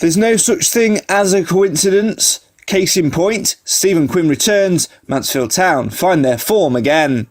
There's no such thing as a coincidence. Case in point, Stephen Quinn returns, Mansfield Town find their form again.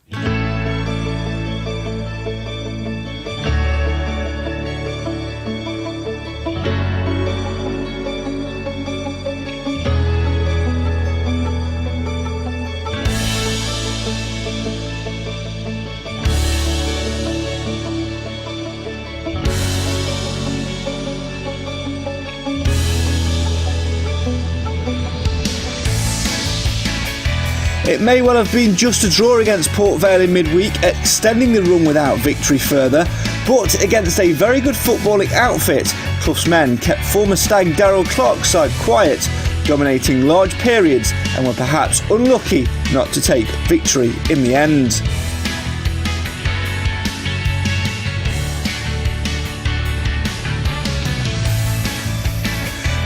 It may well have been just a draw against Port Vale in midweek, extending the run without victory further, but against a very good footballing outfit, Clough's men kept former Stag Nigel Clough's side quiet, dominating large periods and were perhaps unlucky not to take victory in the end.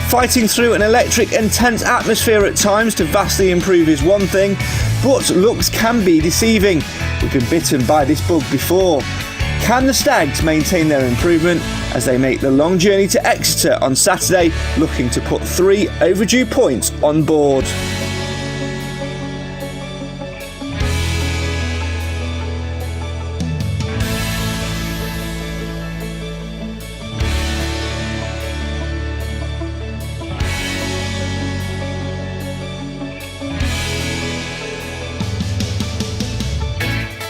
Fighting through an electric and tense atmosphere at times to vastly improve is one thing, but looks can be deceiving. We've been bitten by this bug before. Can the Stags maintain their improvement as they make the long journey to Exeter on Saturday, looking to put 3 overdue points on board?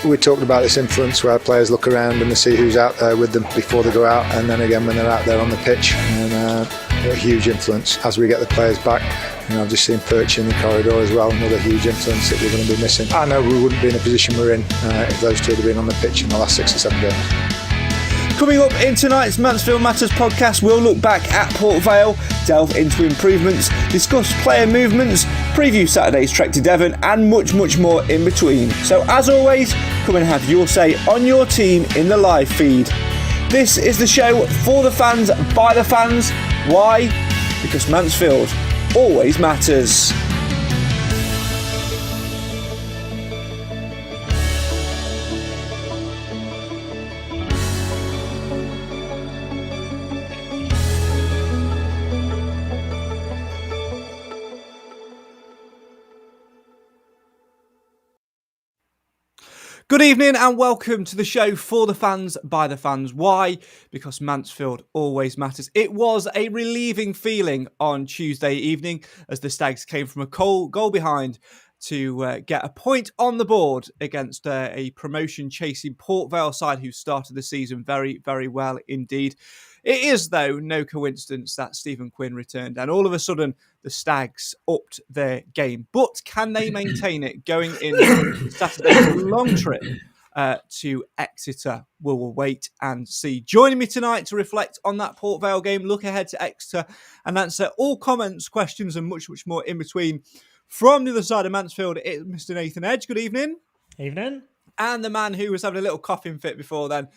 We talked about this influence where players look around and they see who's out there with them before they go out, and then again when they're out there on the pitch, and a huge influence as we get the players back. And I've just seen Perch in the corridor as well, another huge influence that we're going to be missing. I know we wouldn't be in the position we're in if those two had been on the pitch in the last 6 or 7 games. Coming up in tonight's Mansfield Matters podcast, we'll look back at Port Vale, delve into improvements, discuss player movements, preview Saturday's trek to Devon, and much, much more in between. So as always, come and have your say on your team in the live feed. This is the show for the fans, by the fans. Why? Because Mansfield always matters. Good evening and welcome to the show for the fans, by the fans. Why? Because Mansfield always matters. It was a relieving feeling on Tuesday evening as the Stags came from a goal behind to get a point on the board against a promotion-chasing Port Vale side who started the season very, very well indeed. It is, though, no coincidence that Stephen Quinn returned and all of a sudden the Stags upped their game. But can they maintain it going in Saturday's long trip to Exeter? We'll wait and see. Joining me tonight to reflect on that Port Vale game, look ahead to Exeter and answer all comments, questions and much, much more in between. From the other side of Mansfield, it's Mr. Nathan Edge. Good evening. Evening. And the man who was having a little coughing fit before then.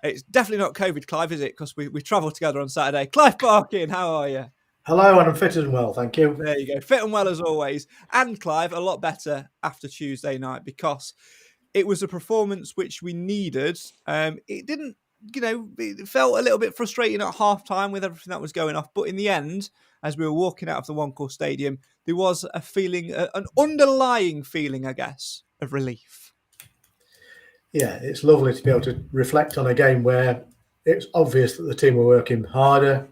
It's definitely not COVID, Clive, is it? Because we travelled together on Saturday. Clive Barkin, how are you? Hello, and I'm fit and well, thank you. There you go. Fit and well as always. And Clive, a lot better after Tuesday night because it was a performance which we needed. It didn't, it felt a little bit frustrating at half-time with everything that was going off. But in the end, as we were walking out of the One Call Stadium, there was a feeling, an underlying feeling, I guess, of relief. Yeah, it's lovely to be able to reflect on a game where it's obvious that the team were working harder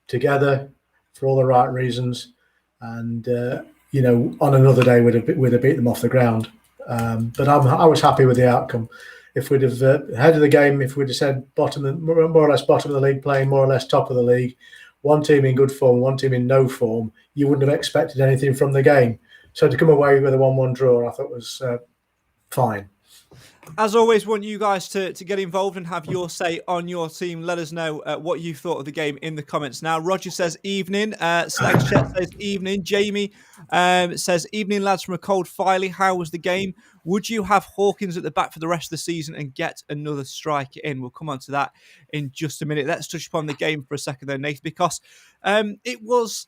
together for all the right reasons, and on another day we'd have beat them off the ground. But I was happy with the outcome. If we'd have ahead of the game, if we'd have said more or less bottom of the league, playing more or less top of the league, one team in good form, one team in no form, you wouldn't have expected anything from the game. So to come away with a 1-1 draw, I thought was fine. As always, want you guys to get involved and have your say on your team. Let us know what you thought of the game in the comments now. Roger says evening. Slags Chet says evening. Jamie says evening, lads from a cold Filey. How was the game? Would you have Hawkins at the back for the rest of the season and get another striker in? We'll come on to that in just a minute. Let's touch upon the game for a second though, Nathan, because it was...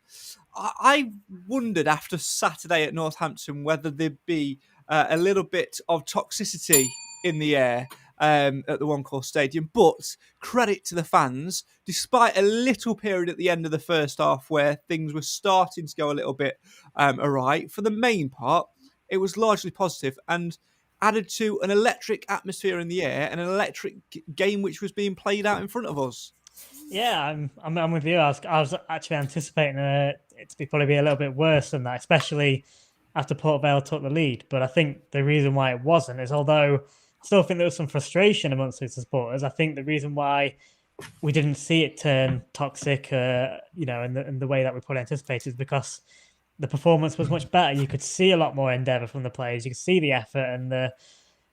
I wondered after Saturday at Northampton whether there'd be a little bit of toxicity in the air at the One Call Stadium. But credit to the fans, despite a little period at the end of the first half where things were starting to go a little bit awry, for the main part, it was largely positive and added to an electric atmosphere in the air and an electric game which was being played out in front of us. Yeah, I'm with you. I was actually anticipating it to probably be a little bit worse than that, especially after Port Vale took the lead. But I think the reason why it wasn't is, although I still think there was some frustration amongst the supporters, I think the reason why we didn't see it turn toxic, in the way that we probably anticipated, is because the performance was much better. You could see a lot more endeavour from the players. You could see the effort and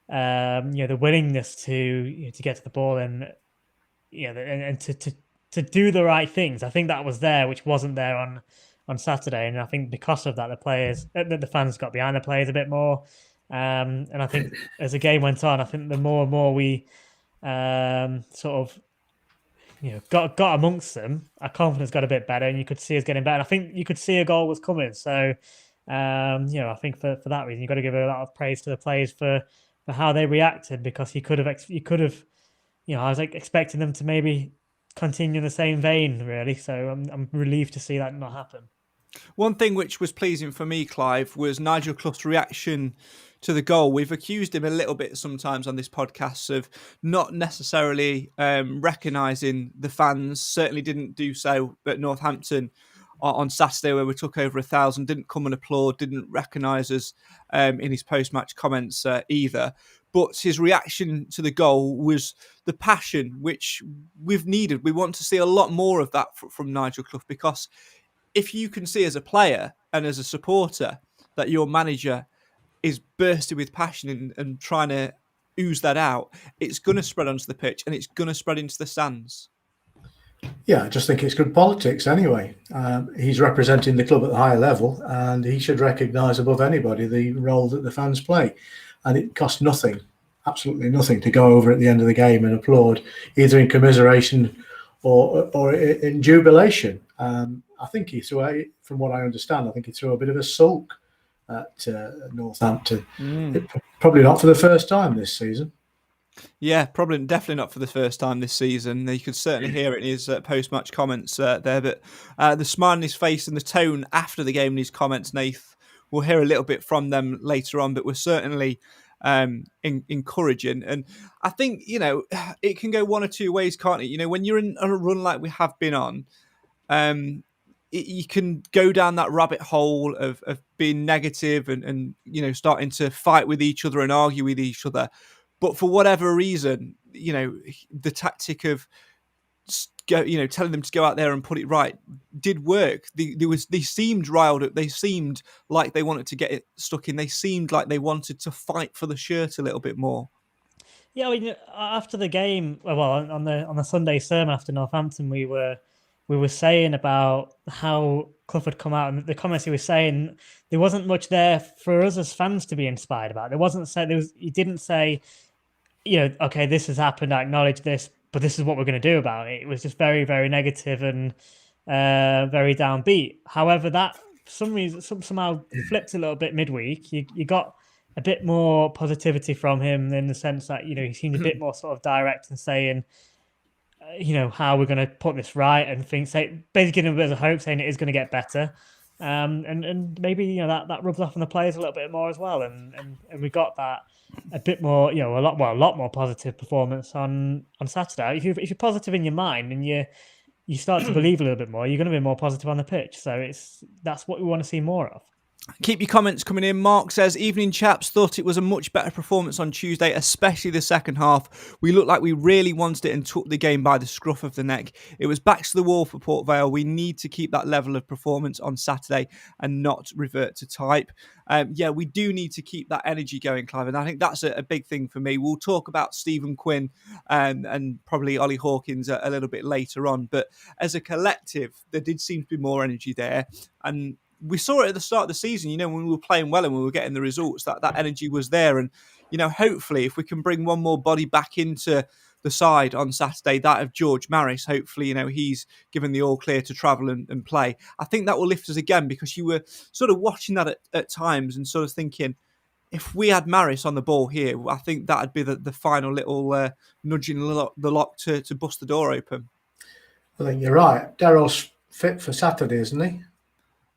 the willingness to get to the ball and to do the right things. I think that was there, which wasn't there on Saturday. And I think because of that, the fans got behind the players a bit more. And I think as the game went on, I think the more and more we got amongst them, our confidence got a bit better, and you could see us getting better. And I think you could see a goal was coming. So, I think for that reason, you've got to give a lot of praise to the players for how they reacted, because you could have. I was expecting them to maybe continue in the same vein, really. So I'm relieved to see that not happen. One thing which was pleasing for me, Clive, was Nigel Clough's reaction to the goal. We've accused him a little bit sometimes on this podcast of not necessarily recognising the fans. Certainly didn't do so at Northampton on Saturday, where we took over 1,000. Didn't come and applaud, didn't recognise us in his post-match comments either. But his reaction to the goal was the passion which we've needed. We want to see a lot more of that from Nigel Clough, because if you can see as a player and as a supporter that your manager is bursting with passion and trying to ooze that out, it's going to spread onto the pitch and it's going to spread into the stands. Yeah, I just think it's good politics anyway. He's representing the club at the higher level, and he should recognise above anybody the role that the fans play. And it costs nothing, absolutely nothing, to go over at the end of the game and applaud, either in commiseration or in jubilation. I think he threw, from what I understand, he threw a bit of a sulk at Northampton. Probably not for the first time this season. Yeah, definitely not for the first time this season. You could certainly hear it in his post-match comments there, but the smile on his face and the tone after the game in his comments, Nath, we'll hear a little bit from them later on, but we're certainly encouraging. And I think, it can go one or two ways, can't it? When you're in a run like we have been on, you can go down that rabbit hole of being negative and starting to fight with each other and argue with each other. But for whatever reason, the tactic of telling them to go out there and put it right did work. They seemed riled up. They seemed like they wanted to get it stuck in. They seemed like they wanted to fight for the shirt a little bit more. Yeah, after the game, on the Sunday sermon after Northampton, we were saying about how Clough had come out, and the comments he was saying, there wasn't much there for us as fans to be inspired about. He didn't say, okay, this has happened, I acknowledge this, but this is what we're going to do about it. It was just very, very negative and very downbeat. However, that for some reason somehow flipped a little bit midweek. You got a bit more positivity from him, in the sense that he seemed a bit more sort of direct and saying, how we're going to put this right, and basically giving a bit of hope, saying it is going to get better. And maybe that rubs off on the players a little bit more as well, and we got that a bit more, a lot more positive performance on Saturday. If you're positive in your mind and you start to believe a little bit more, you're going to be more positive on the pitch. So that's what we want to see more of. Keep your comments coming in. Mark says, evening chaps, thought it was a much better performance on Tuesday, especially the second half. We looked like we really wanted it and took the game by the scruff of the neck. It was backs to the wall for Port Vale. We need to keep that level of performance on Saturday and not revert to type. We do need to keep that energy going, Clive, and I think that's a big thing for me. We'll talk about Stephen Quinn and probably Ollie Hawkins a little bit later on, but as a collective, there did seem to be more energy there, and we saw it at the start of the season, when we were playing well and we were getting the results, that energy was there. And, hopefully if we can bring one more body back into the side on Saturday, that of George Maris, hopefully, he's given the all clear to travel and play. I think that will lift us again, because you were sort of watching that at times and sort of thinking, if we had Maris on the ball here, I think that'd be the final little nudging the lock to bust the door open. I think you're right. Daryl's fit for Saturday, isn't he?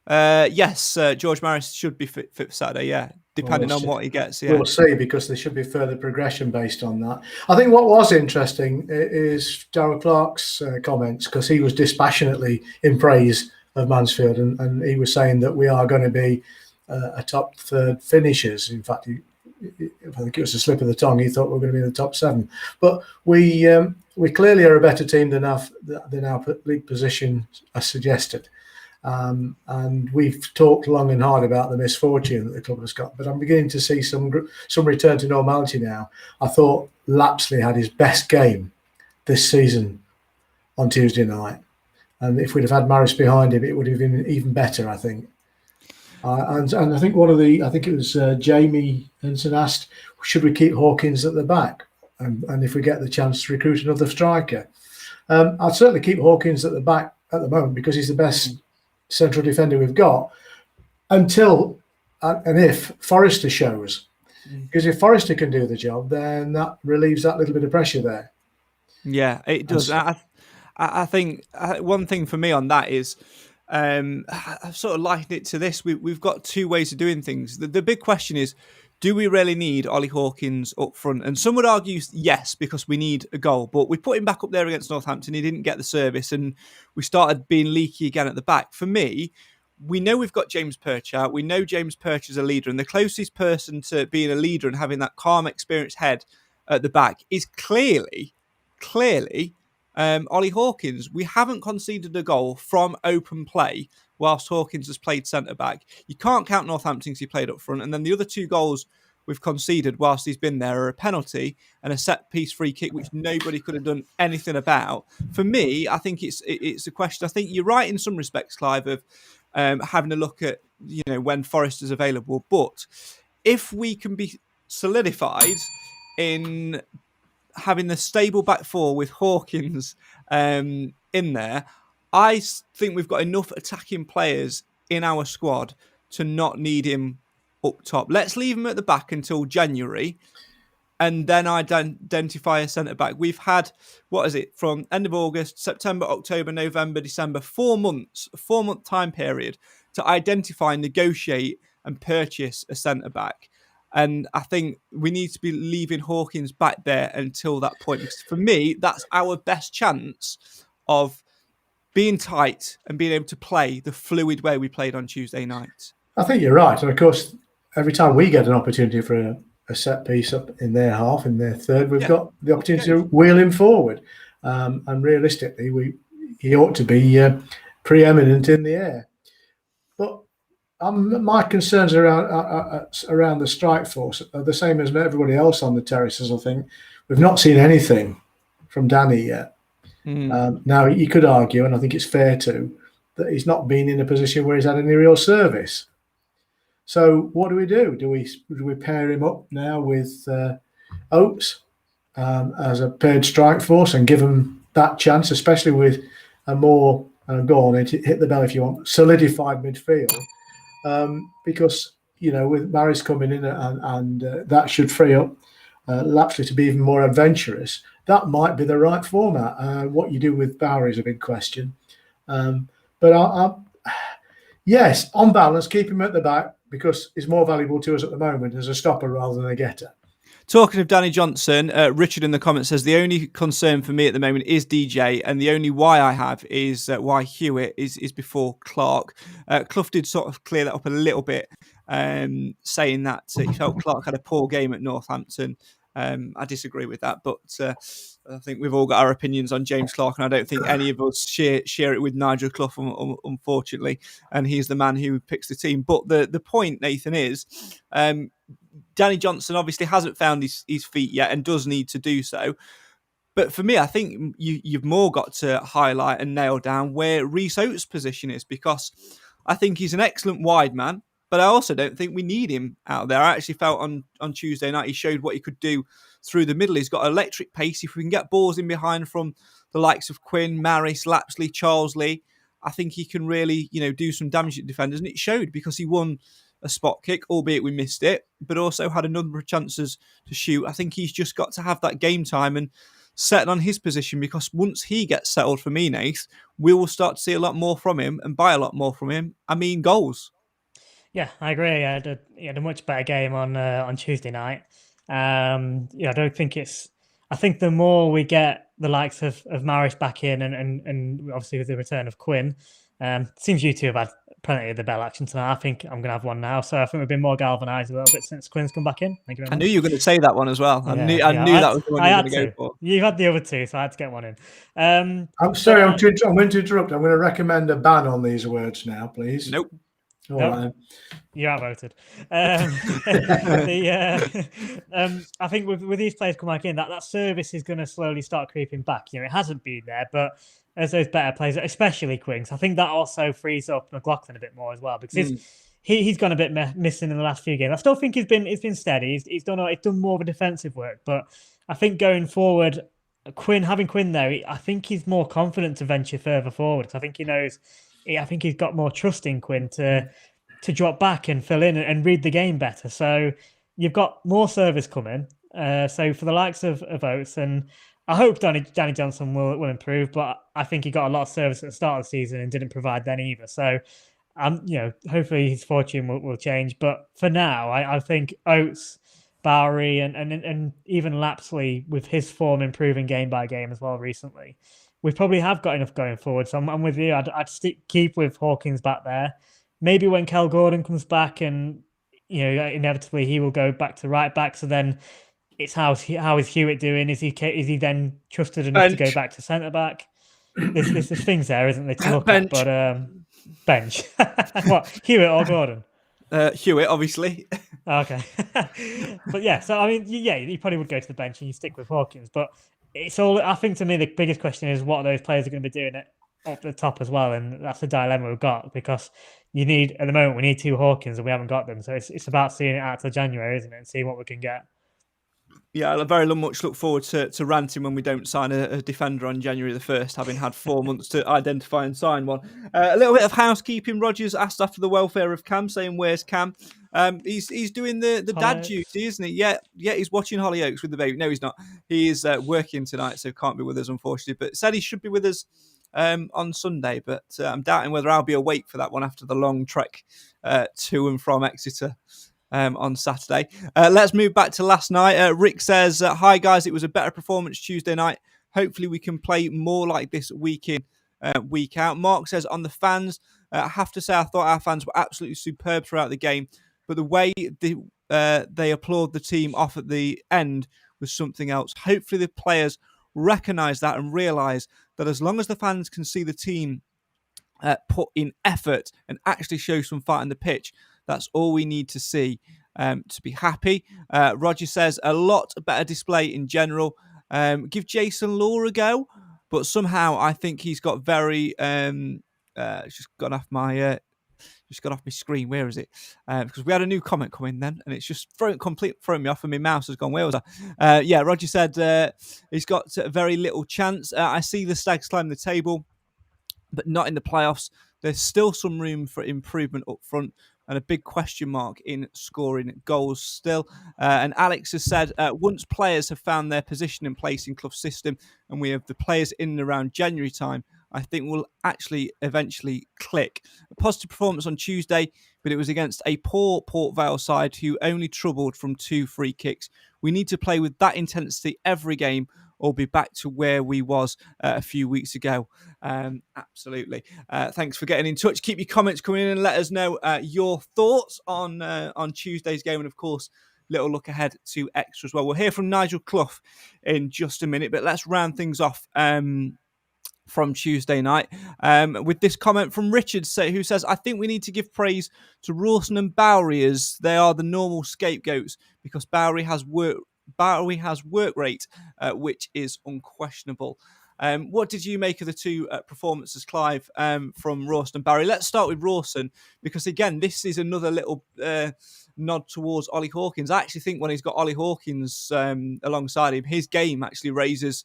Yes, George Maris should be fit for Saturday, yeah, depending on what he gets. Yeah. We'll see, because there should be further progression based on that. I think what was interesting is Darryl Clark's comments, because he was dispassionately in praise of Mansfield, and he was saying that we are going to be a top third finishers. In fact, I think it was a slip of the tongue. He thought we were going to be in the top 7, but we clearly are a better team than our league position has suggested. And we've talked long and hard about the misfortune that the club has got, but I'm beginning to see some return to normality now. I thought Lapsley had his best game this season on Tuesday night, and if we'd have had Maris behind him, it would have been even better, I think. And I think I think it was Jamie Henson asked, should we keep Hawkins at the back, and if we get the chance to recruit another striker? I'd certainly keep Hawkins at the back at the moment, because he's the best central defender we've got, until and if Forrester shows. Because if Forrester can do the job, then that relieves that little bit of pressure there. Yeah, it does. I think one thing for me on that is, I've sort of likened it to this. We've got two ways of doing things. The big question is, do we really need Ollie Hawkins up front? And some would argue yes, because we need a goal. But we put him back up there against Northampton. He didn't get the service, and we started being leaky again at the back. For me, we know we've got James Perch out. We know James Perch is a leader, and the closest person to being a leader and having that calm, experienced head at the back is clearly Ollie Hawkins. We haven't conceded a goal from open play whilst Hawkins has played centre-back. You can't count Northampton because he played up front. And then the other 2 goals we've conceded whilst he's been there are a penalty and a set-piece free kick, which nobody could have done anything about. For me, I think it's a question. I think you're right in some respects, Clive, of having a look at, when Forrester's available. But if we can be solidified in having the stable back 4 with Hawkins in there, I think we've got enough attacking players in our squad to not need him up top. Let's leave him at the back until January, and then identify a centre-back. We've had, from end of August, September, October, November, December, 4 months, a 4-month time period to identify, negotiate and purchase a centre-back. And I think we need to be leaving Hawkins back there until that point. Because for me, that's our best chance of being tight and being able to play the fluid way we played on Tuesday night. I think you're right. And of course, every time we get an opportunity for a set piece up in their half, in their third, we've got the opportunity to wheel him forward. And realistically, he ought to be preeminent in the air. But my concerns around the strike force are the same as everybody else on the terraces, I think. We've not seen anything from Danny yet. Now, you could argue, and I think it's fair to, that he's not been in a position where he's had any real service. So what do? Do we pair him up now with Oates as a paired strike force and give him that chance, especially with a more, go on, hit the bell if you want, solidified midfield? Because, with Maris coming in and that should free up Lapsley to be even more adventurous. That might be the right format. What you do with Bowery is a big question. But yes, on balance, keep him at the back, because he's more valuable to us at the moment as a stopper rather than a getter. Talking of Danny Johnson, Richard in the comments says, the only concern for me at the moment is DJ, and the only why I have is why Hewitt is before Clark. Clough did sort of clear that up a little bit, saying that he felt Clark had a poor game at Northampton. I disagree with that, but I think we've all got our opinions on James Clark, and I don't think any of us share it with Nigel Clough, unfortunately, and he's the man who picks the team. But the point, Nathan, is Danny Johnson obviously hasn't found his feet yet and does need to do so. But for me, I think you've more got to highlight and nail down where Rhys Oates' position is, because I think he's an excellent wide man, but I also don't think we need him out there. I actually felt on Tuesday night he showed what he could do through the middle. He's got electric pace. If we can get balls in behind from the likes of Quinn, Maris, Lapsley, Charles Lee, I think he can really, do some damage to defenders. And it showed, because he won a spot kick, albeit we missed it, but also had a number of chances to shoot. I think he's just got to have that game time and settle on his position, because once he gets settled for me, Nath, we will start to see a lot more from him, and by a lot more from him, I mean goals. Yeah, I agree. He had a much better game on Tuesday night. I don't think I think the more we get the likes of Maris back in, and obviously with the return of Quinn, seems you two have had plenty of the bell action tonight. I think I'm going to have one now. So I think we've been more galvanised a little bit since Quinn's come back in. Thank you very much. I knew you were going to say that one as well. I knew that was the one you were going to go for. You had the other two, so I had to get one in. I'm sorry, I'm going to interrupt. I'm going to recommend a ban on these words now, please. Nope. Right. You are voted. I think with these players coming back in, that service is going to slowly start creeping back. It hasn't been there, but as those better players, especially Quinks, I think that also frees up McLaughlin a bit more as well, because he's gone a bit missing in the last few games. I still think he's been steady. He's done more of a defensive work, but I think going forward, having Quinn there, I think he's more confident to venture further forward, because I think he knows. I think he's got more trust in Quinn to drop back and fill in and read the game better. So you've got more service coming. So for the likes of Oates, and I hope Danny Johnson will improve, but I think he got a lot of service at the start of the season and didn't provide then either. So hopefully his fortune will change. But for now, I think Oates, Bowery, and even Lapsley, with his form improving game by game as well recently, we probably have got enough going forward. So I'm with you. I'd keep with Hawkins back there. Maybe when Kel Gordon comes back, and inevitably he will go back to right back. So then it's how is Hewitt doing? Is he then trusted enough to go back to centre back? There's things there, isn't there, to look at? But bench. What, Hewitt or Gordon? Hewitt, obviously. Okay. But yeah, so I mean, you probably would go to the bench and you stick with Hawkins, but it's all. I think to me the biggest question is what those players are going to be doing up the top as well, and that's the dilemma we've got, because we need 2 Hawkins and we haven't got them. So it's about seeing it out till January, isn't it, and seeing what we can get. Yeah, I very much look forward to ranting when we don't sign a defender on January the 1st, having had 4 months to identify and sign one. A little bit of housekeeping. Rogers asked after the welfare of Cam, saying, "Where's Cam?" He's doing the dad duty, isn't he? Yeah, he's watching Hollyoaks with the baby. No, he's not. He is working tonight, so can't be with us, unfortunately. But said he should be with us on Sunday, but I'm doubting whether I'll be awake for that one after the long trek to and from Exeter on Saturday. Let's move back to last night. Rick says, "Hi guys, it was a better performance Tuesday night. Hopefully we can play more like this week in, week out." Mark says, "On the fans, I have to say I thought our fans were absolutely superb throughout the game, but the way they applaud the team off at the end was something else. Hopefully the players recognise that and realise that as long as the fans can see the team put in effort and actually show some fight on the pitch, that's all we need to see to be happy." Roger says, "A lot better display in general. Give Jason Law a go, but somehow I think he's got very..." It's just got off my screen. Where is it? Because we had a new comment come in then, and it's just thrown me off, and my mouse has gone. Where was I? Yeah, Roger said he's got very little chance. I see the Stags climb the table, but not in the playoffs. There's still some room for improvement up front, and a big question mark in scoring goals still. And Alex has said, once players have found their position and place in Clough's system, and we have the players in and around January time, I think we'll actually eventually click. A positive performance on Tuesday, but it was against a poor Port Vale side who only troubled from 2 free kicks. We need to play with that intensity every game, or be back to where we was a few weeks ago. Absolutely. Thanks for getting in touch. Keep your comments coming in and let us know your thoughts on Tuesday's game. And of course, little look ahead to Exeter as well. We'll hear from Nigel Clough in just a minute, but let's round things off from Tuesday night with this comment from Richard, who says, "I think we need to give praise to Rawson and Bowery as they are the normal scapegoats, because Bowery has work rate, which is unquestionable." What did you make of the two performances, Clive, from Rawson and Bowery? Let's start with Rawson, because again, this is another little nod towards Ollie Hawkins. I actually think when he's got Ollie Hawkins alongside him, his game actually raises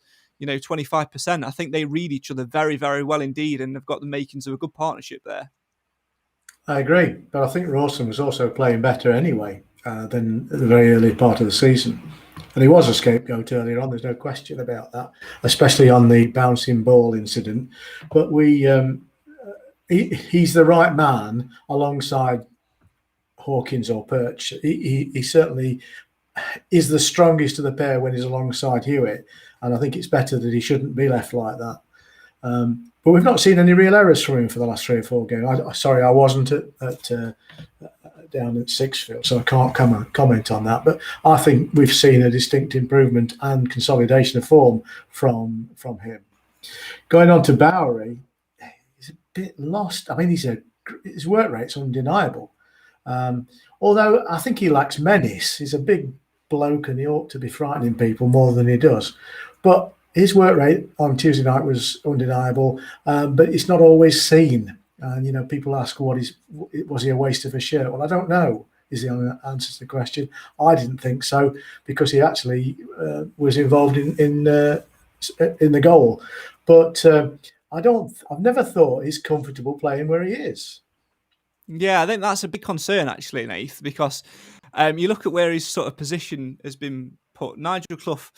25%. I think they read each other very, very well indeed, and have got the makings of a good partnership there. I agree, but I think Rawson was also playing better anyway than at the very early part of the season. And he was a scapegoat earlier on, there's no question about that, especially on the bouncing ball incident. But he's the right man alongside Hawkins or Perch. He certainly is the strongest of the pair when he's alongside Hewitt. And I think it's better that he shouldn't be left like that. But we've not seen any real errors from him for the last 3 or 4 games. I wasn't down at Sixfield, so I can't comment on that. But I think we've seen a distinct improvement and consolidation of form from him. Going on to Bowery, he's a bit lost. I mean, his work rate's undeniable. Although I think he lacks menace. He's a big bloke and he ought to be frightening people more than he does. But his work rate on Tuesday night was undeniable, but it's not always seen. And, people ask, was he a waste of a shirt? Well, I don't know, is the answer to the question. I didn't think so, because he actually was involved in the goal. But I've never thought he's comfortable playing where he is. Yeah, I think that's a big concern, actually, Nath, because you look at where his sort of position has been put. Nigel Clough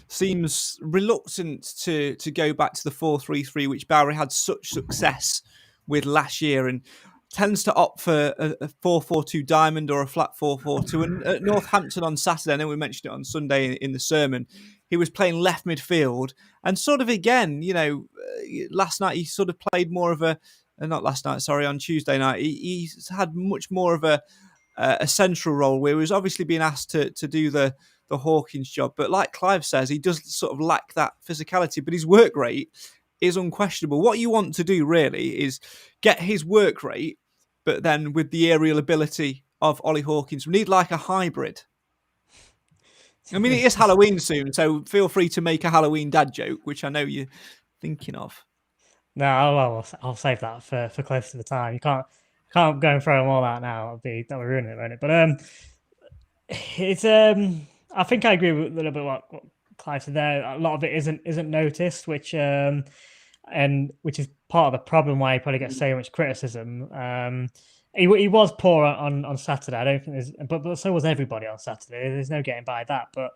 seems reluctant to go back to the 4-3-3, which Bowery had such success with last year, and tends to opt for a 4-4-2 diamond or a flat 4-4-2. And at Northampton on Saturday, I know we mentioned it on Sunday in the sermon, he was playing left midfield, and sort of again, last night he sort of played more of on Tuesday night, he's had much more of a central role, where he was obviously being asked to do the Hawkins job. But like Clive says, he does sort of lack that physicality, but his work rate is unquestionable. What you want to do really is get his work rate, but then with the aerial ability of Ollie Hawkins. We need like a hybrid. I mean, it is Halloween soon, so feel free to make a Halloween dad joke, which I know you're thinking of. No, well, I'll save that for close to the time. You can't go and throw them all out now. That would ruin it, won't it? But it's I think I agree with a little bit what Clive said there. A lot of it isn't noticed, which is part of the problem why he probably gets so much criticism. He was poor on Saturday. I don't think but so was everybody on Saturday. There's no getting by that. But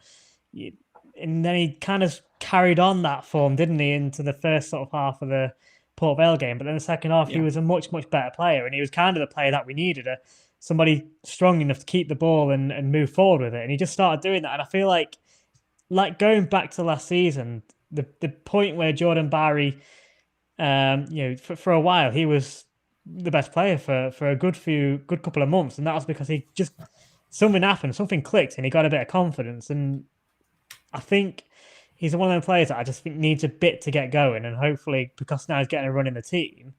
and then he kind of carried on that form, didn't he, into the first sort of half of the Port Vale game. But then the second half, he was a much, much better player, and he was kind of the player that we needed, somebody strong enough to keep the ball and move forward with it. And he just started doing that. And I feel like going back to last season, the point where Jordan Barry, for a while, he was the best player for a good couple of months. And that was because he just, something happened, something clicked, and he got a bit of confidence. And I think he's one of those players that I just think needs a bit to get going. And hopefully, because now he's getting a run in the team,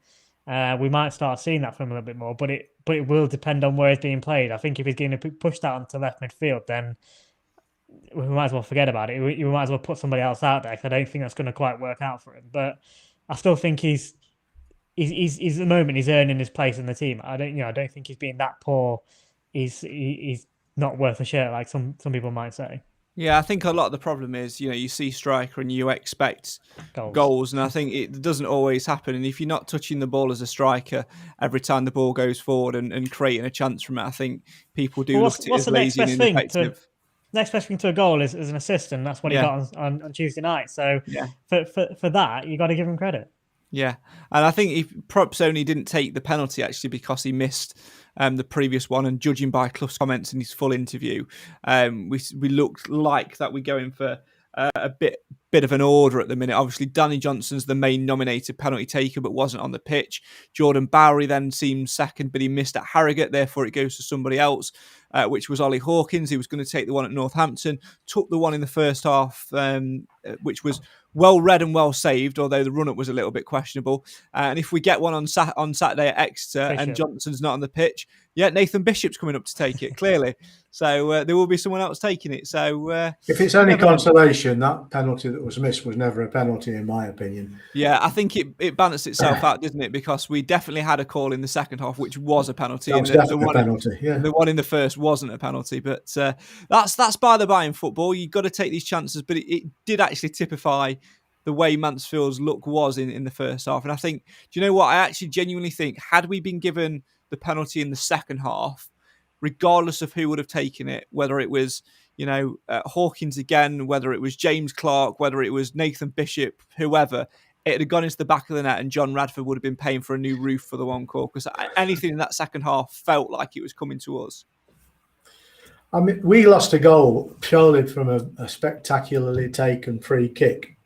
we might start seeing that from him a little bit more. But it will depend on where he's being played. I think if he's going to push that onto left midfield, then we might as well forget about it. We might as well put somebody else out there, because I don't think that's going to quite work out for him. But I still think he's at the moment he's earning his place in the team. I don't think he's being that poor. He's not worth a shirt, like some people might say. Yeah, I think a lot of the problem is, you see striker and you expect goals, and I think it doesn't always happen. And if you're not touching the ball as a striker every time the ball goes forward and creating a chance from it, I think people do look at it as lazy and ineffective. Next best thing to a goal is an assist, and that's what he got on Tuesday night. So for that, you got to give him credit. Yeah, and I think Props only didn't take the penalty actually because he missed the previous one, and judging by Clough's comments in his full interview, we looked like that we're going for a bit of an order at the minute. Obviously, Danny Johnson's the main nominated penalty taker, but wasn't on the pitch. Jordan Bowery then seemed second, but he missed at Harrogate, therefore it goes to somebody else, which was Ollie Hawkins. He was going to take the one at Northampton, took the one in the first half, which was well read and well saved, although the run-up was a little bit questionable. And if we get one on Saturday at Exeter and Johnson's not on the pitch, Nathan Bishop's coming up to take it, clearly. So there will be someone else taking it. So if it's any consolation, that penalty that was missed was never a penalty, in my opinion. Yeah, I think it balanced itself out, didn't it? Because we definitely had a call in the second half, which was a penalty. That was definitely a penalty, yeah. The one in the first wasn't a penalty. But that's by the by in football. You've got to take these chances. But it did actually typify the way Mansfield's look was in the first half. And I think, do you know what? I actually genuinely think, had we been given the penalty in the second half, regardless of who would have taken it, whether it was Hawkins again, whether it was James Clark, whether it was Nathan Bishop, whoever, it had gone into the back of the net and John Radford would have been paying for a new roof for the one call, because anything in that second half felt like it was coming to us. I mean, we lost a goal purely from a spectacularly taken free kick.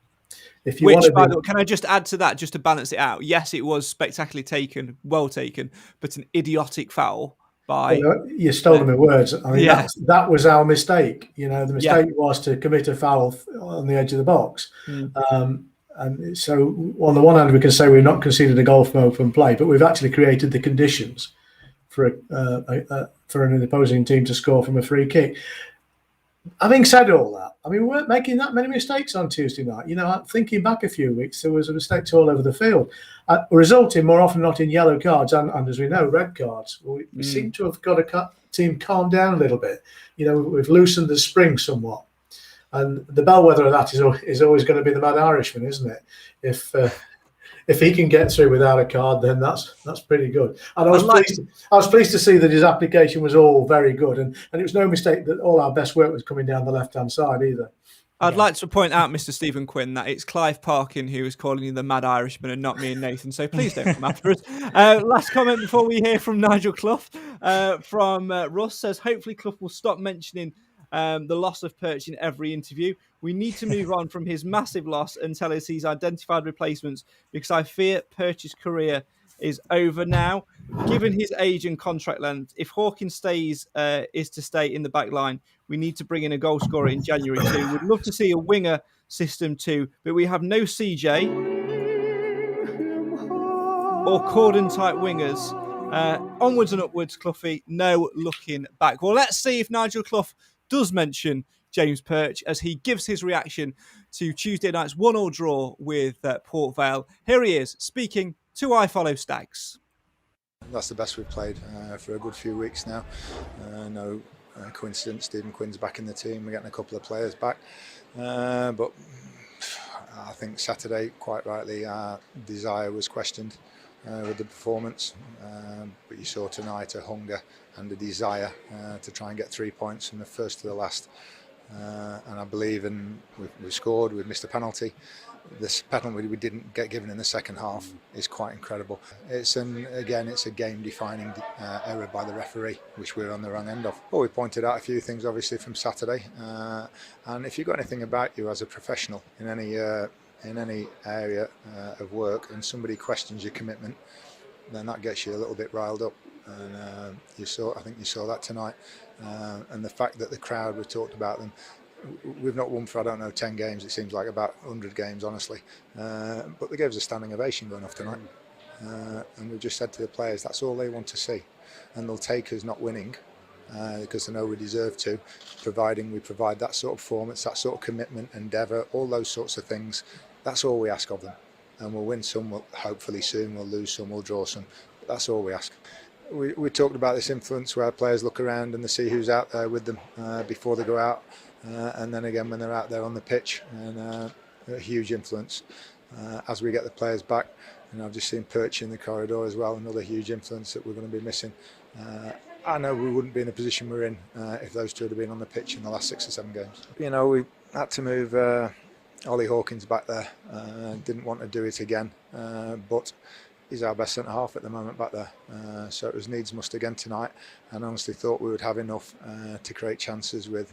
If you By the way, can I just add to that, just to balance it out? Yes, it was spectacularly taken, well taken, but an idiotic foul by... you stole my words. I mean, that was our mistake. The mistake was to commit a foul on the edge of the box. And so on the one hand, we can say we've not conceded a goal from open play, but we've actually created the conditions for an opposing team to score from a free kick. Having said all that, I mean, we weren't making that many mistakes on Tuesday night. Thinking back a few weeks, there was mistakes all over the field, resulting more often not in yellow cards and as we know, red cards. We seem to have got a team calm down a little bit. We've loosened the spring somewhat. And the bellwether of that is always going to be the Mad Irishman, isn't it? If he can get through without a card, then that's pretty good. And I was pleased to see that his application was all very good, and it was no mistake that all our best work was coming down the left-hand side either. I'd like to point out, Mr. Stephen Quinn, that it's Clive Parkin who is calling you the Mad Irishman and not me and Nathan, so please don't come after us. Last comment before we hear from Nigel Clough from Russ says, hopefully Clough will stop mentioning the loss of Perch in every interview. We need to move on from his massive loss and tell us he's identified replacements, because I fear Perch's career is over now. Given his age and contract length, if Hawkins is to stay in the back line, we need to bring in a goal scorer in January too. We'd love to see a winger system too, but we have no CJ or Corden type wingers. Onwards and upwards, Cloughie, no looking back. Well, let's see if Nigel Clough does mention James Perch as he gives his reaction to Tuesday night's 1-1 draw with Port Vale. Here he is speaking to I Follow Stags. That's the best we've played for a good few weeks now. No coincidence, Stephen Quinn's back in the team. We're getting a couple of players back. But I think Saturday, quite rightly, our desire was questioned with the performance. But you saw tonight a hunger and a desire to try and get 3 points from the first to the last. And I believe we scored, we missed a penalty. This penalty we didn't get given in the second half is quite incredible. It's a game-defining error by the referee, which we're on the wrong end of. Well, we pointed out a few things, obviously, from Saturday. And if you've got anything about you as a professional in any area of work, and somebody questions your commitment, then that gets you a little bit riled up. And I think you saw that tonight. And the fact that the crowd, we talked about them. We've not won for, 10 games. It seems like about 100 games, honestly. But they gave us a standing ovation going off tonight. And we've just said to the players, that's all they want to see. And they'll take us not winning, because they know we deserve to, providing we provide that sort of performance, that sort of commitment, endeavour, all those sorts of things. That's all we ask of them. And we'll win some, hopefully soon. We'll lose some, we'll draw some. But that's all we ask. We talked about this influence where players look around and they see who's out there with them before they go out. And then again when they're out there on the pitch, and a huge influence as we get the players back. And I've just seen Perch in the corridor as well, another huge influence that we're going to be missing. I know we wouldn't be in the position we're in if those two had been on the pitch in the last 6 or 7 games. We had to move Ollie Hawkins back there. Didn't want to do it again, but he's our best centre half at the moment back there. So it was needs must again tonight, and honestly thought we would have enough to create chances with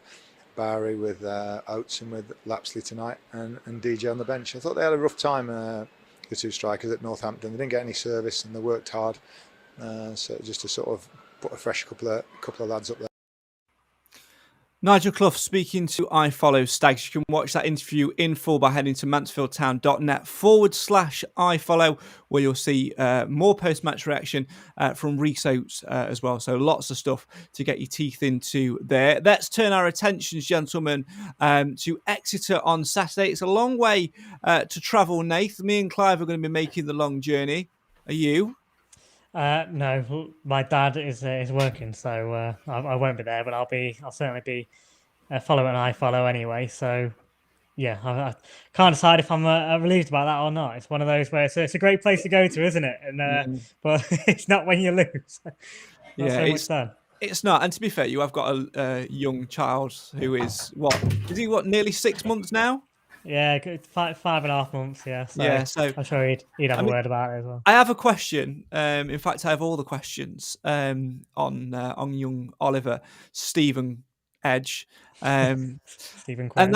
Barry, with Oates and with Lapsley tonight, and DJ on the bench. I thought they had a rough time, the two strikers at Northampton. They didn't get any service and they worked hard. So just to sort of put a fresh couple of lads up there. Nigel Clough speaking to I Follow Stags. You can watch that interview in full by heading to mansfieldtown.net/ifollow, where you'll see more post-match reaction from Rhys Oates as well. So lots of stuff to get your teeth into there. Let's turn our attentions, gentlemen, to Exeter on Saturday. It's a long way to travel, Nath. Me and Clive are going to be making the long journey. Are you? No, my dad is working, so I won't be there. But I'll certainly be following I Follow anyway. So yeah, I can't decide if I'm relieved about that or not. It's one of those where it's a great place to go to, isn't it? And but it's not when you lose. Not so much fun. It's not. And to be fair, you have got a young child who is nearly 6 months now? Yeah, 5.5 months. Yeah, so Yeah, so I'm sure he'd have a word about it as well. I have a question. In fact, I have all the questions on young Oliver Stephen Edge, Stephen Quinn. and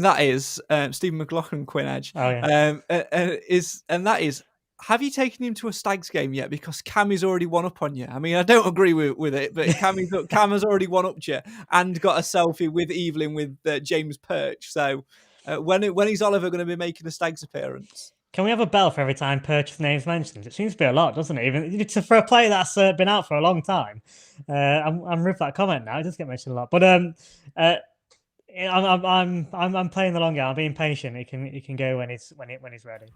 that is Stephen McLaughlin Quinn Edge. Oh yeah. That is. Have you taken him to a Stags game yet? Because Cammy's already one up on you. I mean, I don't agree with it, but Cam has already one upped you and got a selfie with Evelyn with James Perch. So when is Oliver going to be making a Stags appearance? Can we have a bell for every time Perch's name's mentioned? It seems to be a lot, doesn't it? Even for a player that's been out for a long time. I'm with that comment now. It does get mentioned a lot, but I'm playing the long game. I'm being patient. He can go when he's ready.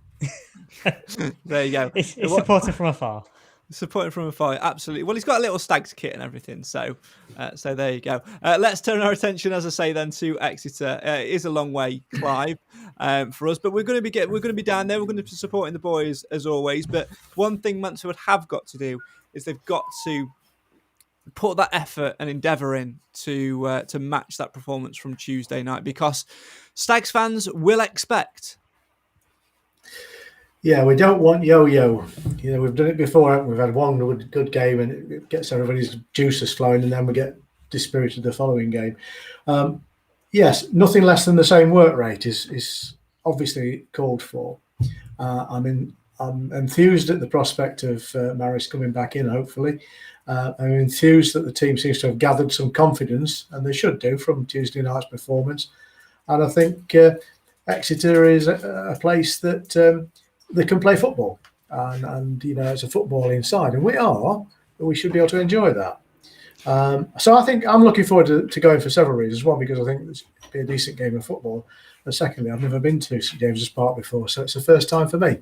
There you go. It's supporting from afar. Supporting from afar, absolutely. Well, he's got a little Stags kit and everything, so there you go. Let's turn our attention, as I say, then to Exeter. It is a long way, Clive, for us, but we're going to be down there. We're going to be supporting the boys as always. But one thing Mansfield have got to do is they've got to put that effort and endeavour in to match that performance from Tuesday night, because Stags fans will expect. Yeah, we don't want yo-yo. We've done it before. We've had one good game and it gets everybody's juices flowing, and then we get dispirited the following game. Yes, nothing less than the same work rate is obviously called for. I'm enthused at the prospect of Maris coming back in, hopefully. I'm enthused that the team seems to have gathered some confidence, and they should do, from Tuesday night's performance. And I think Exeter is a place that they can play football, and it's a football inside, and we should be able to enjoy that. So I think I'm looking forward to going for several reasons. One, because I think it's be a decent game of football, and secondly, I've never been to St James's Park before, so it's the first time for me.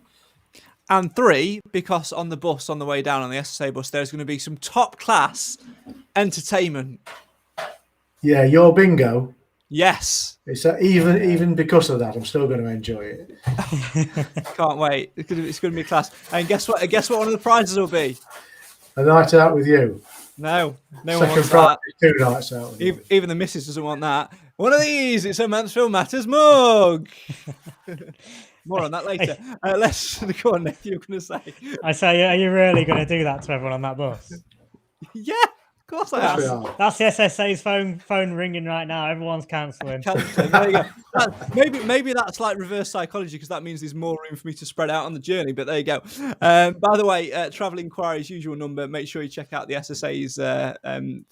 And 3, because on the bus on the way down on the SSA bus, there's going to be some top class entertainment. Yeah, your bingo. Yes. It's even because of that, I'm still going to enjoy it. Can't wait. It's going to be class. And guess what? One of the prizes will be? A night out with you. No one Second wants prize, that. 2 nights out with you. Even the missus doesn't want that. One of these. It's a Mansfield Matters mug. More on that later. Let's go on, Nick. You're going to say. I say, are you really going to do that to everyone on that bus? Yeah. Of course I am. That's the SSA's phone ringing right now. Everyone's cancelling. There you go. Maybe that's like reverse psychology, because that means there's more room for me to spread out on the journey. But there you go. By the way, travel inquiries, usual number. Make sure you check out the SSA's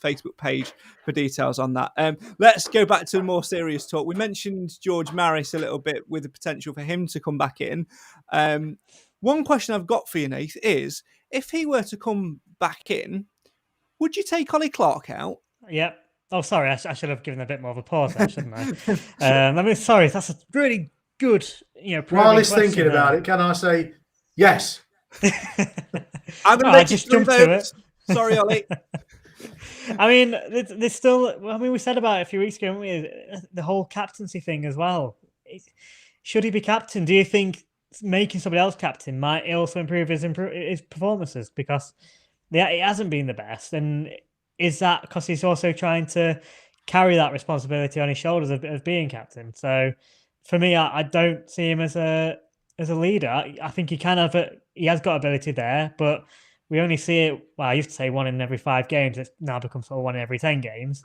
Facebook page for details on that. Let's go back to the more serious talk. We mentioned George Maris a little bit, with the potential for him to come back in. One question I've got for you, Nath, is if he were to come back in, would you take Ollie Clark out? Yep. Oh, sorry. I should have given a bit more of a pause there, shouldn't I? Sorry. That's a really good, While he's thinking about it, can I say yes? I'm going to just jump to it. Sorry, Ollie. I mean, there's still. We said about it a few weeks ago, the whole captaincy thing as well. Should he be captain? Do you think making somebody else captain might also improve his performances? Because it hasn't been the best, and is that because he's also trying to carry that responsibility on his shoulders of being captain? So, for me, I don't see him as a leader. I think he has got ability there, but we only see it. Well, I used to say 1 in every 5 games. It's now become sort of 1 in every 10 games.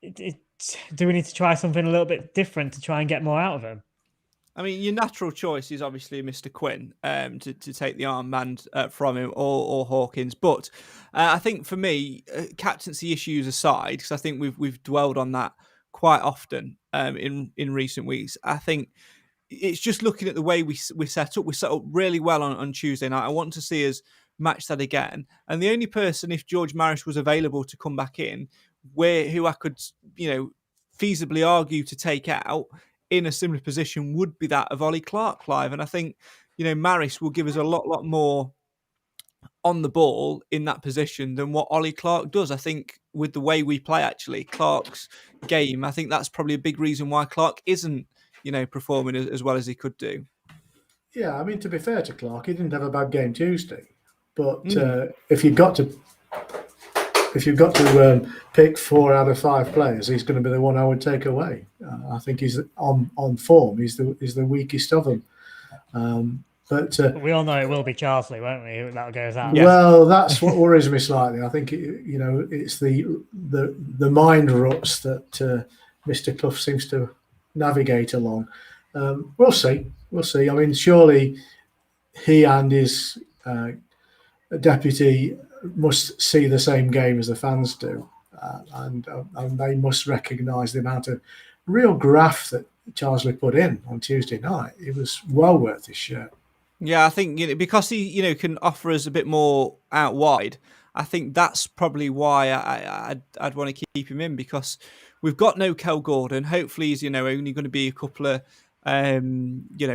Do we need to try something a little bit different to try and get more out of him? I mean, your natural choice is obviously Mr. Quinn to take the armband from him, or Hawkins. But I think for me, captaincy issues aside, because I think we've dwelled on that quite often in recent weeks. I think it's just looking at the way we set up. We set up really well on Tuesday night. I want to see us match that again. And the only person, if George Maris was available to come back in, who I could feasibly argue to take out in a similar position, would be that of Ollie Clark, Clive. And I think, Maris will give us a lot more on the ball in that position than what Ollie Clark does. I think with the way we play, actually, Clark's game, I think that's probably a big reason why Clark isn't performing as well as he could do. Yeah, I mean, to be fair to Clark, he didn't have a bad game Tuesday, but if you've got to pick 4 out of 5 players, he's going to be the one I would take away. I think he's on form. He's the weakest of them. But we all know it will be Charsley, won't we? That goes out. Well, that's what worries me slightly. I think it's the mind ruts that Mr. Clough seems to navigate along. We'll see. I mean, surely he and his deputy must see the same game as the fans do, and they must recognise the amount of real graft that Charsley put in on Tuesday night. It was well worth his shirt. Yeah, I think because he can offer us a bit more out wide. I think that's probably why I'd want to keep him in, because we've got no Kel Gordon. Hopefully, he's only going to be a couple of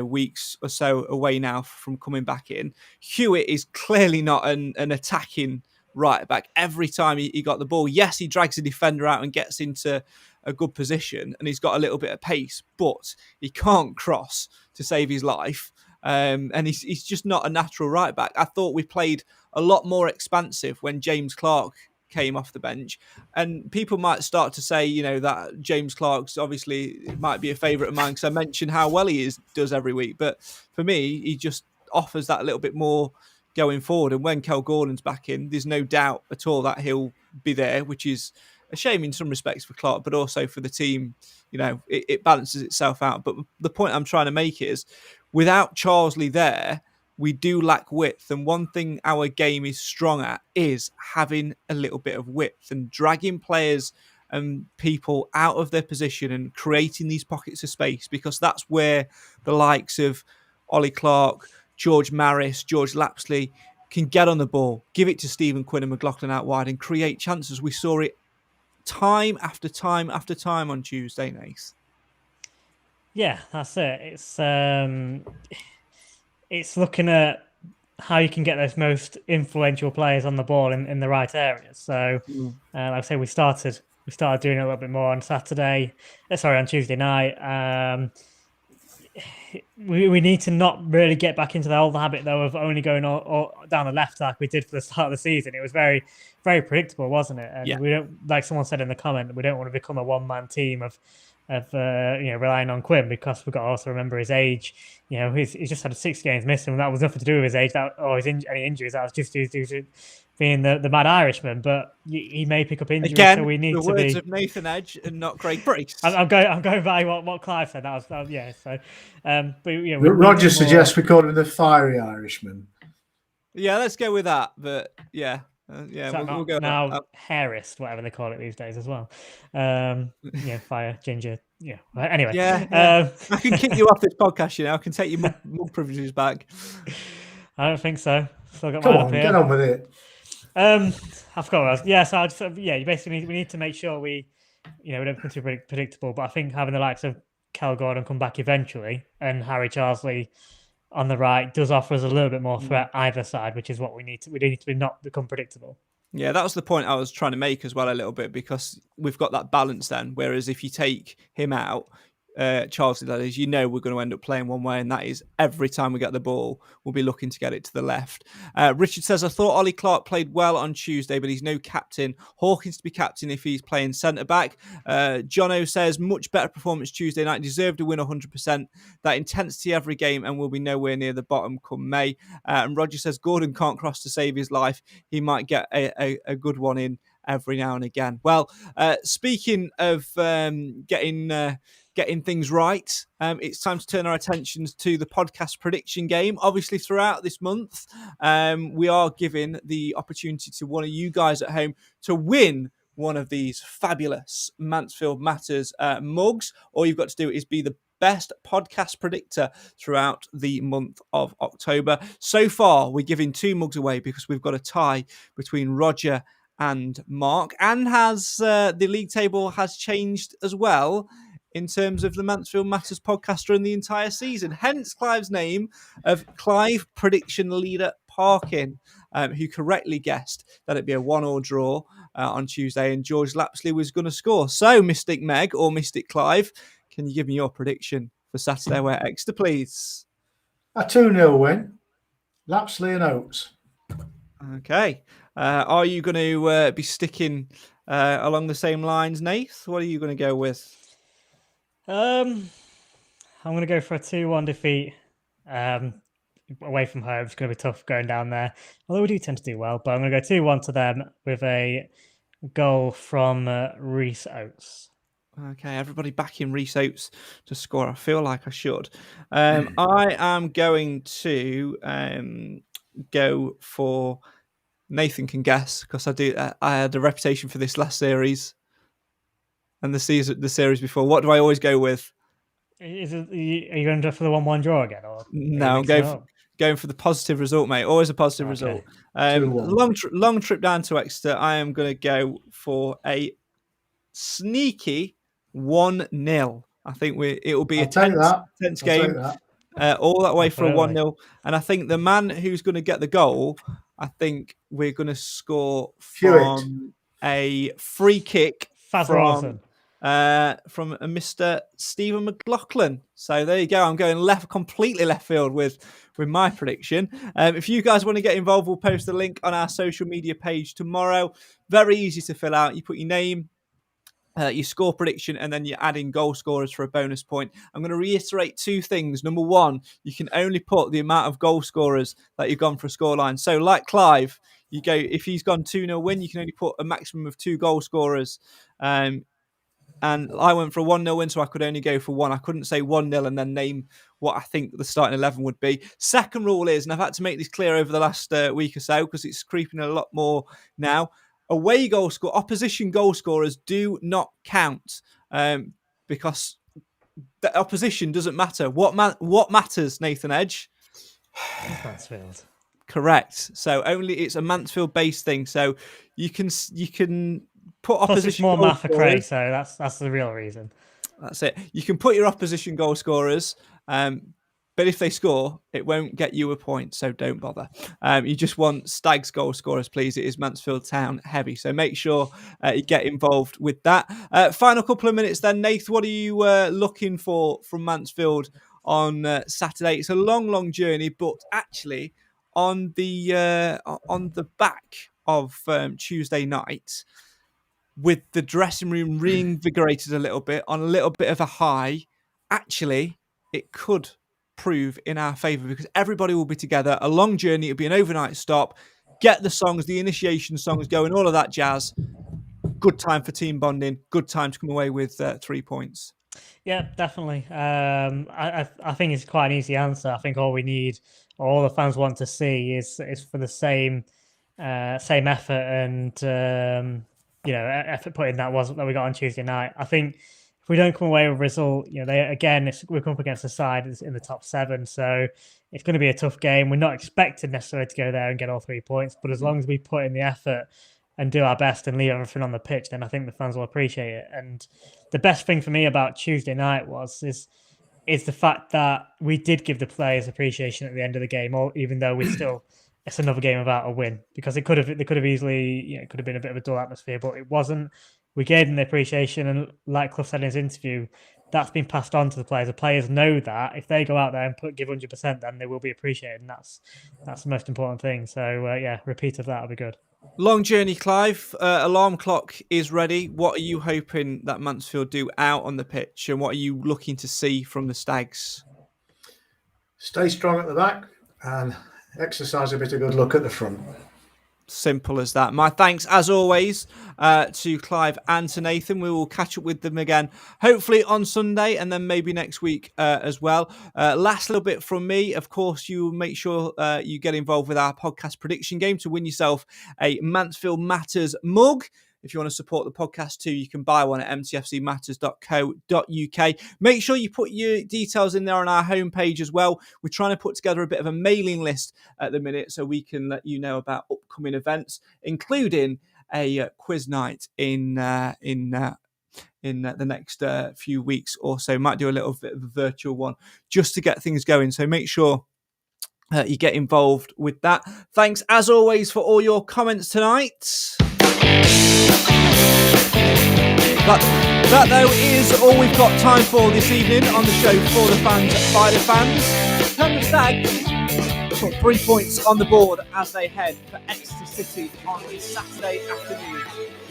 weeks or so away now from coming back in. Hewitt is clearly not an attacking right back. Every time he got the ball, yes, he drags a defender out and gets into a good position, and he's got a little bit of pace, but he can't cross to save his life. And he's just not a natural right back. I thought we played a lot more expansive when James Clark came off the bench, and people might start to say, that James Clark's obviously might be a favourite of mine because I mentioned how well he does every week. But for me, he just offers that a little bit more going forward. And when Kel Gordon's back in, there's no doubt at all that he'll be there, which is a shame in some respects for Clark, but also for the team. It balances itself out. But the point I'm trying to make is, without Charsley there, we do lack width. And one thing our game is strong at is having a little bit of width and dragging players and people out of their position and creating these pockets of space, because that's where the likes of Ollie Clark, George Maris, George Lapsley can get on the ball, give it to Stephen Quinn and McLaughlin out wide and create chances. We saw it time after time after time on Tuesday, Nace. Yeah, that's it. It's looking at how you can get those most influential players on the ball in the right areas. So, like I say, we started doing it a little bit more on on Tuesday night. We need to not really get back into the old habit, though, of only going all down the left like we did for the start of the season. It was very, very predictable, wasn't it? And we don't, like someone said in the comment, we don't want to become a one-man team of relying on Quinn, because we've got to also remember his age. He's just had 6 games missing, and that was nothing to do with his age any injuries. That was just due to being the mad Irishman. But he may pick up injuries, again, so we need the to words be of Nathan Edge and not Craig Priest. I'm going by what Clive said. That was yeah. So, but Roger suggests we call him the fiery Irishman. Yeah, let's go with that. But yeah. We'll go now. Harris, whatever they call it these days, as well. Fire, ginger. Yeah. Anyway, I can kick you off this podcast. I can take your mug privileges back. I don't think so. Still got Come mine on, up here. get on with it. I forgot what I was. Yeah, so you basically we need to make sure we don't become too predictable. But I think having the likes of Kel Gordon come back eventually and Harry Charsley on the right does offer us a little bit more threat either side, which is what we need to. We need to not become predictable. Yeah, that was the point I was trying to make as well a little bit, because we've got that balance then. Whereas if you take him out, Charsley, that is, we're going to end up playing one way, and that is every time we get the ball, we'll be looking to get it to the left. Richard says, I thought Ollie Clark played well on Tuesday, but he's no captain. Hawkins to be captain if he's playing centre-back. Jono says, much better performance Tuesday night, deserved to win 100%. That intensity every game, and will be nowhere near the bottom come May. And Roger says, Gordon can't cross to save his life. He might get a good one in every now and again. Well, speaking of getting things right, it's time to turn our attentions to the podcast prediction game. Obviously, throughout this month, we are giving the opportunity to one of you guys at home to win one of these fabulous Mansfield Matters mugs. All you've got to do is be the best podcast predictor throughout the month of October. So far, we're giving 2 mugs away because we've got a tie between Roger and Mark, and the league table has changed as well in terms of the Mansfield Matters podcaster in the entire season. Hence Clive's name of Clive Prediction Leader Parkin, who correctly guessed that it'd be a 1-1 draw on Tuesday, and George Lapsley was going to score. So, Mystic Meg or Mystic Clive, can you give me your prediction for Saturday away at Exeter, please? A 2-0 win. Lapsley and Oates. Okay. Are you going to be sticking along the same lines, Nath? What are you going to go with? I'm going to go for a 2-1 defeat. Away from home, it's going to be tough going down there. Although we do tend to do well, but I'm going to go 2-1 to them with a goal from Reece Oates. Okay, everybody back in Reece Oates to score. I feel like I should. I am going to go for Nathan can guess because I had a reputation for this last series and the series before. What do I always go with? Are you going to go for the 1-1 draw again? Or no, I'm going for the positive result, mate. Always a positive result. Long trip down to Exeter. I am going to go for a sneaky 1-0. I think it will be a tense game. All that way for a 1-0. And I think the man who's going to get the goal, I think we're going to score from a free kick from a Mr. Stephen McLaughlin. So there you go. I'm going completely left field with my prediction. If you guys want to get involved, we'll post the link on our social media page tomorrow. Very easy to fill out. You put your name, your score prediction, and then you're adding goal scorers for a bonus point. I'm going to reiterate 2 things. Number 1, you can only put the amount of goal scorers that you've gone for a scoreline. So like Clive, if he's gone 2-0 win, you can only put a maximum of 2 goal scorers. And I went for a 1-0 win, so I could only go for 1. I couldn't say 1-0 and then name what I think the starting 11 would be. Second rule is, and I've had to make this clear over the last week or so because it's creeping a lot more now, opposition goal scorers do not count because the opposition doesn't matter. What matters, Nathan Edge? Mansfield. Correct. So it's a Mansfield-based thing. So you can put opposition. Plus it's more math for Craig, so that's the real reason. That's it. You can put your opposition goal scorers, but if they score, it won't get you a point, so don't bother. You just want Stag's goal scorers, please. It is Mansfield Town heavy, so make sure you get involved with that. Final couple of minutes then. Nath, what are you looking for from Mansfield on Saturday? It's a long journey, but actually on the back of Tuesday night, with the dressing room reinvigorated a little bit, on a little bit of a high, actually, it could prove in our favour because everybody will be together. A long journey, it'll be an overnight stop. Get the songs, the initiation songs going, all of that jazz. Good time for team bonding. Good time to come away with 3 points. Yeah, definitely. I think it's quite an easy answer. I think all we need, all the fans want to see, is for the same effort and effort put in that we got on Tuesday night. I think if we don't come away with a result, we're come up against a side that's in the top 7, so it's going to be a tough game. We're not expected necessarily to go there and get all 3 points, but as long as we put in the effort and do our best and leave everything on the pitch, then I think the fans will appreciate it. And the best thing for me about Tuesday night is the fact that we did give the players appreciation at the end of the game, even though it's another game without a win, because they could have easily, it could have been a bit of a dull atmosphere, but it wasn't. We gave them the appreciation, and like Clough said in his interview, that's been passed on to the players. The players know that if they go out there and give 100%, then they will be appreciated, and that's the most important thing. So repeat of that will be good. Long journey, Clive. Alarm clock is ready. What are you hoping that Mansfield do out on the pitch, and what are you looking to see from the Stags? Stay strong at the back and exercise a bit of good luck at the front. Simple as that. My thanks, as always, to Clive and to Nathan. We will catch up with them again, hopefully on Sunday, and then maybe next week as well. Last little bit from me. Of course, you make sure you get involved with our podcast prediction game to win yourself a Mansfield Matters mug. If you want to support the podcast too, you can buy one at mtfcmatters.co.uk. Make sure you put your details in there on our homepage as well. We're trying to put together a bit of a mailing list at the minute so we can let you know about upcoming events, including a quiz night in the next few weeks or so. Might do a little bit of a virtual one just to get things going. So make sure you get involved with that. Thanks, as always, for all your comments tonight. That, though, is all we've got time for this evening on the show for the fans by the fans. Can the Stags put 3 points on the board as they head for Exeter City on Saturday afternoon?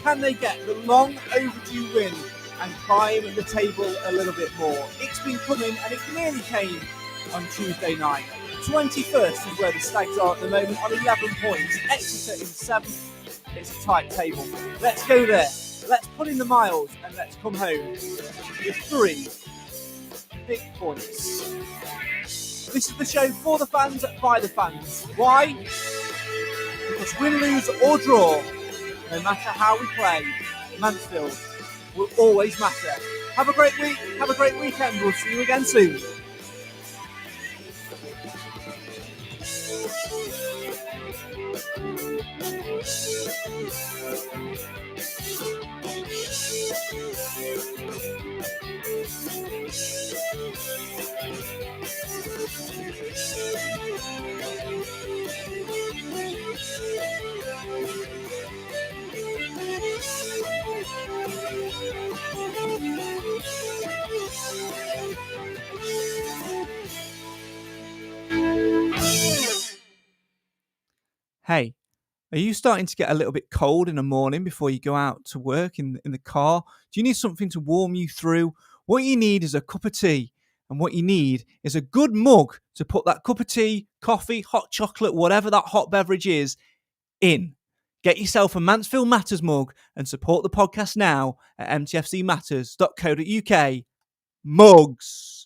Can they get the long overdue win and climb the table a little bit more? It's been coming and it nearly came on Tuesday night. 21st is where the Stags are at the moment on 11 points. Exeter in 7th. It's a tight table. Let's go there. Let's put in the miles and let's come home with 3 big points. This is the show for the fans by the fans. Why? Because win, lose or draw, no matter how we play, Mansfield will always matter. Have a great week. Have a great weekend. We'll see you again soon. Hey, are you starting to get a little bit cold in the morning before you go out to work in the car? Do you need something to warm you through? What you need is a cup of tea. And what you need is a good mug to put that cup of tea, coffee, hot chocolate, whatever that hot beverage is, in. Get yourself a Mansfield Matters mug and support the podcast now at mtfcmatters.co.uk. Mugs.